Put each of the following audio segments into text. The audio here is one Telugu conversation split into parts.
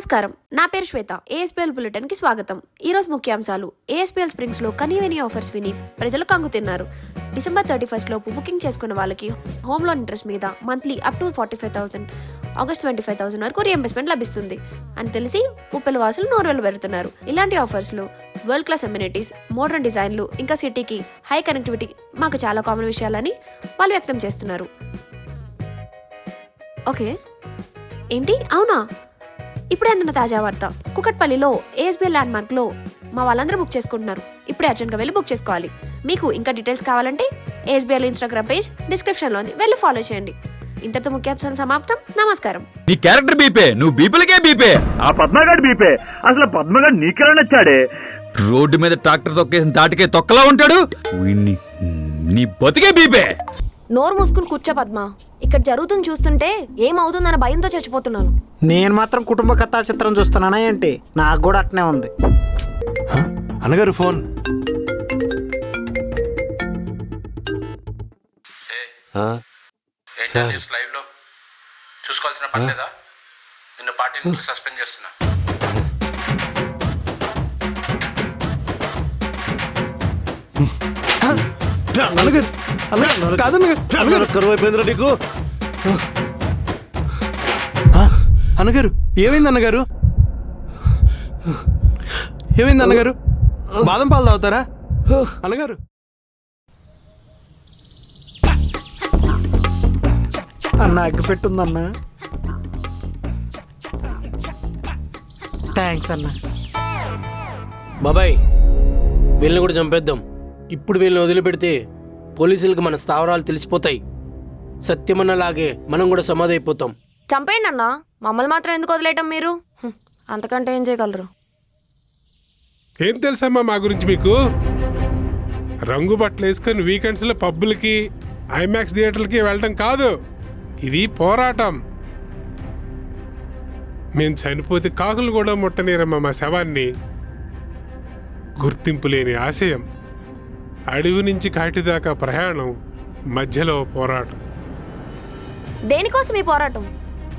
నమస్కారం, నా పేరు శ్వేత. ఏఎస్పీఎల్ బులెటిన్ కి స్వాగతం. ఈ రోజు ముఖ్యాంశాలు. ఏఎస్పీఎల్ స్ప్రింగ్స్ లో కనీవిని ఆఫర్స్ విని ప్రజలు కంగుతిన్నారు. డిసెంబర్ 31 లోపు బుకింగ్ చేసుకున్న వాళ్ళకి హోమ్ లోన్ ఇంట్రెస్ట్ మీద మంత్లీ అప్ టు 45,000, ఆగస్ట్ 25,000 వరకు రీఎంబర్స్మెంట్ లభిస్తుంది అని తెలిసి ఉప్పెల వాసులు నోరువెలు పెడుతున్నారు. ఇలాంటి ఆఫర్స్ లో వరల్డ్ క్లాస్ అమ్యూనిటీస్, మోడర్న్ డిజైన్లు, ఇంకా సిటీకి హై కనెక్టివిటీ మాకు చాలా కామన్ విషయాలని వాళ్ళు వ్యక్తం చేస్తున్నారు. ఓకే, ఏంటి అవునా? ఇప్పుడే అందున్న తాజా వార్త. కుకట్పల్లిలో ఏఎస్బీఎల్ ల్యాండ్ మార్క్ లో మా వాళ్ళందరూ బుక్ చేసుకుంటున్నారు. ఇప్పుడే అర్జెంట్గా వెళ్ళి బుక్ చేసుకోవాలి. మీకు ఇంకా డీటెయిల్స్ కావాలంటే ఏఎస్బీఎల్ ఇన్స్టాగ్రామ్ పేజ్ డిస్క్రిప్షన్ లో ఉంది, వెళ్ళి ఫాలో చేయండి. ఇంతటితో ముఖ్యాంశాలు సమాప్తం. నమస్కారం. నీ క్యారెక్టర్ బీపే, నువ్వు బీపులకే బీపే. ఆ పద్మగాడు బీపే. అసలు పద్మగాడు నీకెలా నచ్చాడే? రోడ్డు మీద ట్రాక్టర్ తొక్కేసిన తాటికే తొక్కలా ఉంటాడు. నీ బతికే బీపే. నోరు మూసుకుని కూర్చో పద్మ. ఇక్కడ జరుగుతుంది చూస్తుంటే ఏమవుతుందన్న భయంతో చచ్చిపోతున్నాను. నేను మాత్రం కుటుంబ కథా చిత్రం చూస్తున్నానా ఏంటి? నాకు కూడా అట్నే ఉంది. అన్నగారు ఫోన్. లైవ్ లో చూసుకోవాల్సిన పని లేదా? నిన్ను పార్టీ నుంచి సస్పెండ్ చేస్తున్నా. కరువైపోయిందిరా నీకు. అన్నగారు ఏమైంది? అన్నగారు ఏమైంది? అన్నగారు బాదం పాలు తాగుతారా? అన్నగారు అన్న అగ్గి పెట్టుందన్న. థ్యాంక్స్ అన్న. బాబాయ్, వీళ్ళని కూడా చంపేద్దాం. ఇప్పుడు వీళ్ళని వదిలిపెడితే పోలీసులకు మన స్థావరాలు తెలిసిపోతాయి. సత్యమన్నలాగే మనం కూడా సమాధి అయిపోతాం. చంపేయండి అన్న, మమ్మల్ని మాత్రం ఎందుకు వదిలేయటం మీరు? అంతకంటే ఏం చేయగలరు? ఏం తెలుసమ్మా మా గురించి మీకు? రంగు బట్టలు వేసుకొని వీకెండ్స్లో పబ్బులకి, ఐమాక్స్ థియేటర్లకి వెళ్ళటం కాదు. ఇది పోరాటం. మేము చనిపోతే కాకులు కూడా ముట్టనీరమ్మా మా శవాన్ని. గుర్తింపు లేని ఆశయం, అడవి నుంచి కాటిదాకా ప్రయాణం, మధ్యలో పోరాటం. దేనికోసం ఈ పోరాటం?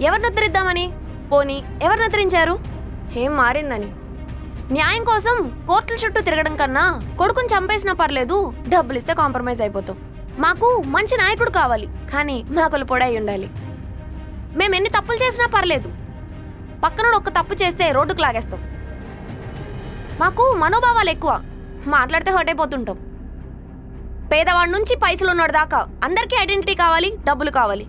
ఎవరిని ఉద్ధరిద్దామని? పోనీ ఎవరిని ఉద్ధరించారు? ఏం మారిందని? న్యాయం కోసం కోర్టుల చుట్టూ తిరగడం కన్నా కొడుకుని చంపేసినా పర్లేదు, డబ్బులు ఇస్తే కాంప్రమైజ్ అయిపోతాం. మాకు మంచి నాయకుడు కావాలి, కానీ మాకులు పొడై ఉండాలి. మేము ఎన్ని తప్పులు చేసినా పర్లేదు, పక్కనోడు ఒక్క తప్పు చేస్తే రోడ్డుకు లాగేస్తాం. మాకు మనోభావాలు ఎక్కువ, మాట్లాడితే హర్ట్ అయిపోతుంటాం. పేదవాడి నుంచి పైసలు ఉన్నాడు దాకా అందరికీ ఐడెంటిటీ కావాలి, డబ్బులు కావాలి.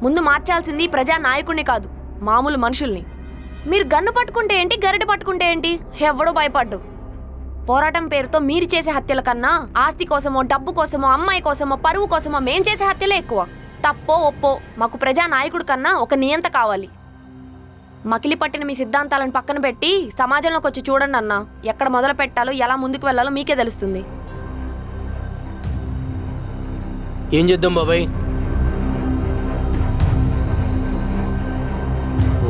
ముందు మార్చాల్సింది ప్రజా నాయకుడిని కాదు, మామూలు మనుషుల్ని. మీరు గన్ను పట్టుకుంటే ఏంటి, గరిటె పట్టుకుంటే ఏంటి, ఎవడో భయపడ్డు. పోరాటం పేరుతో మీరు చేసే హత్యల కన్నా ఆస్తి కోసమో, డబ్బు కోసమో, అమ్మాయి కోసమో, పరువు కోసమో మేం చేసే హత్యలే ఎక్కువ. తప్పో ఒప్పో మాకు ప్రజా నాయకుడి కన్నా ఒక నియంత కావాలి. మకిలి పట్టిన మీ సిద్ధాంతాలను పక్కన పెట్టి సమాజంలోకి వచ్చి చూడండి అన్న. ఎక్కడ మొదలు పెట్టాలో, ఎలా ముందుకు వెళ్ళాలో మీకే తెలుస్తుంది. ఏం చేద్దాం బాబాయ్?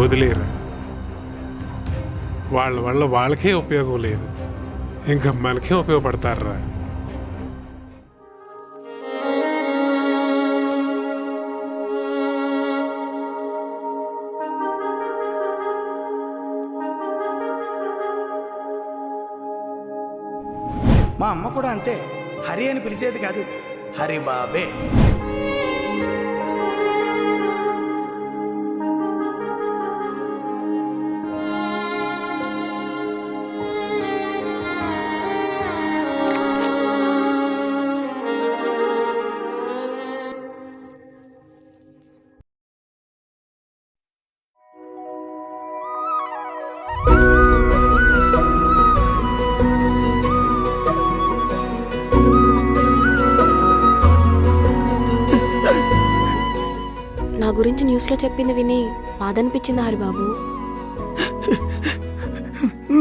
వదిలేరా. వాళ్ళ వల్ల వాళ్ళకే ఉపయోగం లేదు, ఇంకా మనకే ఉపయోగపడతారా? మా అమ్మ కూడా అంతే. హరి అని పిలిచేది కాదు, హరి బాబే. నా గురించి న్యూస్లో చెప్పింది విని బాధ అనిపించింది హరిబాబు.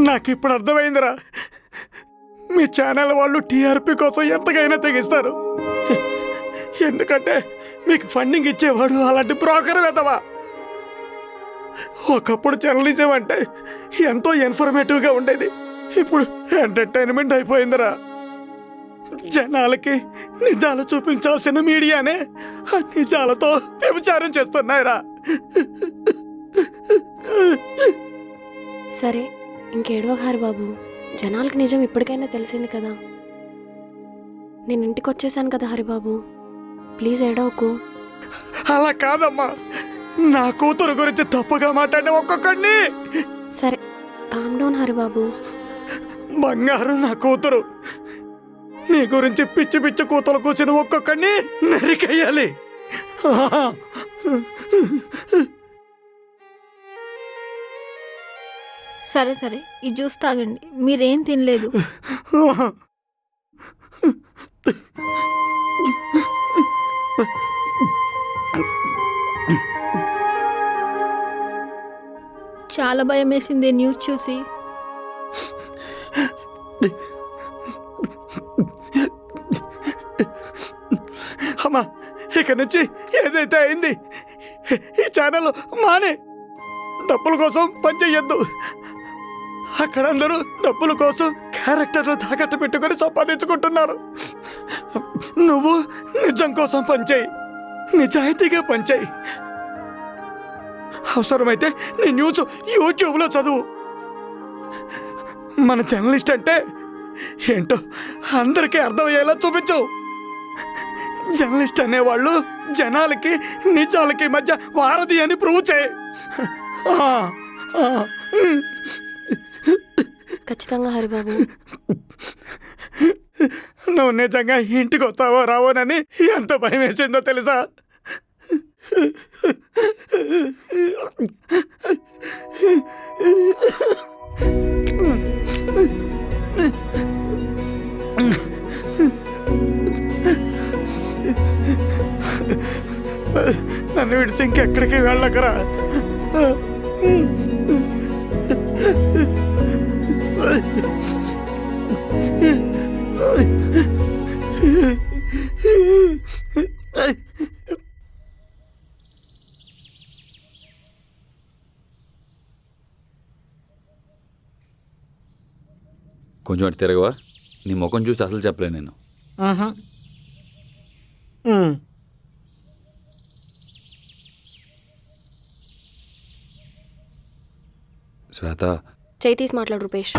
నాకు ఇప్పుడు అర్థమైందిరా, మీ ఛానల్ వాళ్ళు టీఆర్పీ కోసం ఎంతకైనా తెగిస్తారు. ఎందుకంటే మీకు ఫండింగ్ ఇచ్చేవాడు అలాంటి బ్రోకర్ వెతవా. ఒకప్పుడు జర్నలిజం అంటే ఎంతో ఇన్ఫర్మేటివ్గా ఉండేది, ఇప్పుడు ఎంటర్టైన్మెంట్ అయిపోయిందిరా. జనాలకి నిజాలు చూపించాల్సిన మీడియానే నిజాలతో వ్యభిచారం చేస్తున్నాయిరా. సరే ఇంకేడవకు హరిబాబు, జనాలకి నిజం ఇప్పటికైనా తెలిసింది కదా. నేను ఇంటికి వచ్చేసాను కదా హరిబాబు, ప్లీజ్ ఏడవకు. అలా కాదమ్మా, నా కూతురు గురించి తప్పుగా మాట్లాడిన ఒక్కొక్కడిని. సరే కామ్ డౌన్ హరిబాబు. బంగారు నా కూతురు, నీ గురించి పిచ్చి పిచ్చి కూతురు కూర్చుని ఒక్కొక్కడిని నరికెయ్యాలి. సరే సరే, ఈ జ్యూస్ తాగండి, మీరేం తినలేదు. చాలా భయం వేసింది న్యూస్ చూసి. అమ్మా, ఇక నుంచి ఏదైతే అయింది ఈ ఛానల్ మానే. డబ్బుల కోసం పనిచేయొద్దు. అక్కడ అందరూ డబ్బుల కోసం క్యారెక్టర్లు తాకట్టు పెట్టుకొని సంపాదించుకుంటున్నారు. నువ్వు నిజం కోసం పనిచేయి, నిజాయితీగా పనిచేయి. అవసరమైతే నీ న్యూస్ యూట్యూబ్లో చదువు. మన జర్నలిస్ట్ అంటే ఏంటో అందరికీ అర్థమయ్యేలా చూపించు. జర్నలిస్ట్ అనేవాళ్ళు జనాలకి నిజాలకి మధ్య వారధి అని ప్రూవ్ చేయి. ఖచ్చితంగా హరిబాబు. నువ్వు నిజంగా ఇంటికి వస్తావో రావోనని ఎంత భయం వేసిందో తెలుసా? నన్ను విడిచి ఇంకెక్కడికి వెళ్ళకరా. కొంచెం అటు తిరగవా? నీ ముఖం చూస్తే అసలు చెప్పలేను నేను. శ్వేత, చేయి తీసి మాట్లాడు రూపేష్.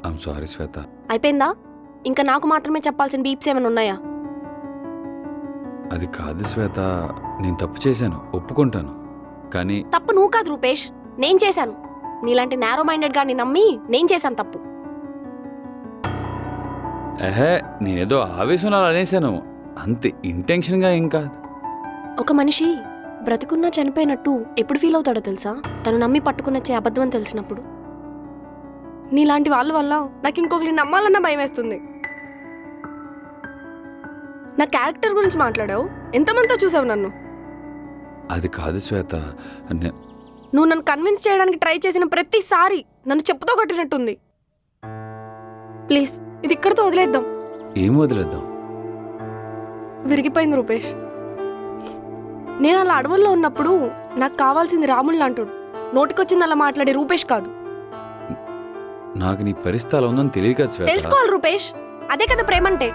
ఐమ్ సారీ శ్వేత. అయిపోయిందా? ఇంకా నాకు మాత్రమే చెప్పాల్సిన బీప్స్ ఏమైనా ఉన్నాయా? అది కాదు శ్వేత, నేను తప్పు చేశాను, ఒప్పుకుంటాను. కానీ తప్పు నువ్వు కాదు రూపేష్, నేను చేశాను. నీలాంటి నారో మైండెడ్ గాని నమ్మి నేను చేశాను తప్పు. ఏహే, నేనేదో ఆవేశంలో అలా అనేశాను అంతే, ఇంటెన్షన్గా ఏం కాదు. ఒక మనిషి బ్రతికున్నా చనిపోయినట్టు ఎప్పుడు ఫీల్ అవుతాడో తెలుసా? తను నమ్మి పట్టుకునొచ్చే అబద్ధం అని తెలిసినప్పుడు. నీలాంటి వాళ్ళ వల్ల నాకు ఇంకొకరిని నమ్మాలన్న భయం వేస్తుంది. నా క్యారెక్టర్ గురించి మాట్లాడావు, ఎంతమందితో చూసావు నన్ను? అది కాదు శ్వేత, నువ్వు నన్ను కన్విన్స్ చేయడానికి ట్రై చేసిన ప్రతిసారి నన్ను చెప్పుతో కొట్టినట్టుంది. ప్లీజ్ ఇది ఇక్కడితో వదిలేద్దాం. ఏం వదిలేద్దాం? విరిగిపోయింది రూపేష్. నేను అలా అడవుల్లో ఉన్నప్పుడు నాకు కావాల్సింది రాముడు లాంటోడు, నోటికొచ్చింది అలా మాట్లాడే రూపేష్ కాదు. నాకు నీ పరిస్థితి అలా ఉందని తెలియదు కదా శ్వేత. తెలుసుకోవాలి రూపేష్, అదే కదా ప్రేమంటే.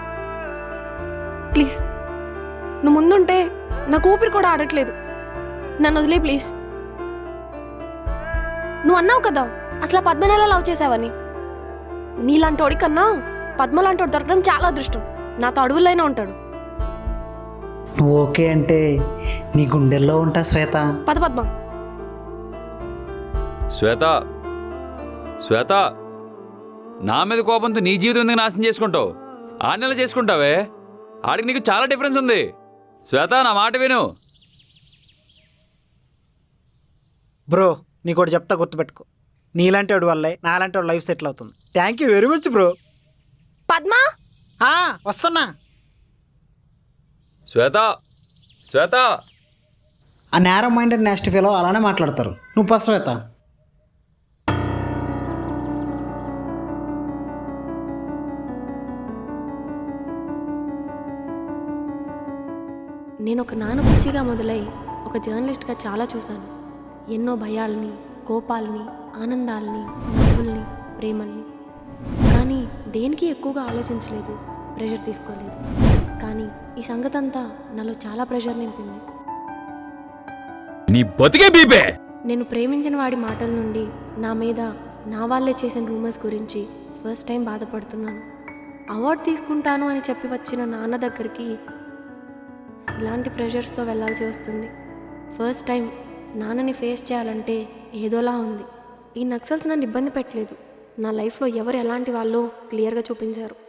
ప్లీజ్ నువ్వు ముందుంటే నాకు ఊపిరి కూడా ఆడట్లేదు. నన్ను వదిలే ప్లీజ్. నువ్వు అన్నావు కదా అసలు పద్మనేలా లవ్ చేసావని. నీలాంటోడి కన్నా పద్మలాంటోడు దొరకడం చాలా అదృష్టం. నాతో అడవులైనా ఉంటాడు. నువ్వు ఓకే అంటే నీ గుండెల్లో ఉంటా శ్వేత. పద పద్మ. శ్వేత, శ్వేత, నా మీద కోపంతో నీ జీవితం ఎందుకు నాశనం చేసుకుంటావు? 6 నెలలు చేసుకుంటావే, ఆడికి నీకు చాలా డిఫరెన్స్ ఉంది. శ్వేత, నా మాట విను. బ్రో నీకోటి చెప్తా, గుర్తుపెట్టుకో. నీలాంటి వాడి వల్లే నాలాంటి వాడు లైఫ్ సెటిల్ అవుతుంది. Thank you very much bro. Padma వస్తున్నా. శ్వేత, శ్వేత. ఆ నేరో మైండెడ్ నెక్స్ట్ ఫెలో అలానే మాట్లాడతారు. నువ్వు పా శ్వేత. నేను ఒక నాన్న పిచ్చిగా మొదలై ఒక జర్నలిస్ట్గా చాలా చూశాను. ఎన్నో భయాల్ని, కోపాల్ని, ఆనందాల్ని, నవ్వుల్ని, ప్రేమల్ని. కానీ దేనికి ఎక్కువగా ఆలోచించలేదు, ప్రెషర్ తీసుకోలేదు. కానీ ఈ సంగతంతా నాలో చాలా ప్రెషర్ నింపింది. నీ బతికే బీపే. నేను ప్రేమించిన వాడి మాటల నుండి నా మీద నా వాళ్ళే చేసిన రూమర్స్ గురించి ఫస్ట్ టైం బాధపడుతున్నాను. అవార్డు తీసుకుంటాను అని చెప్పి వచ్చిన నాన్న దగ్గరికి ఇలాంటి ప్రెషర్స్తో వెళ్ళాల్సి వస్తుంది. ఫస్ట్ టైం నాన్నని ఫేస్ చేయాలంటే ఏదోలా ఉంది. ఈ నక్సల్స్ నన్ను ఇబ్బంది పెట్టలేదు. నా లైఫ్లో ఎవరు ఎలాంటి వాళ్ళో క్లియర్గా చూపించారు.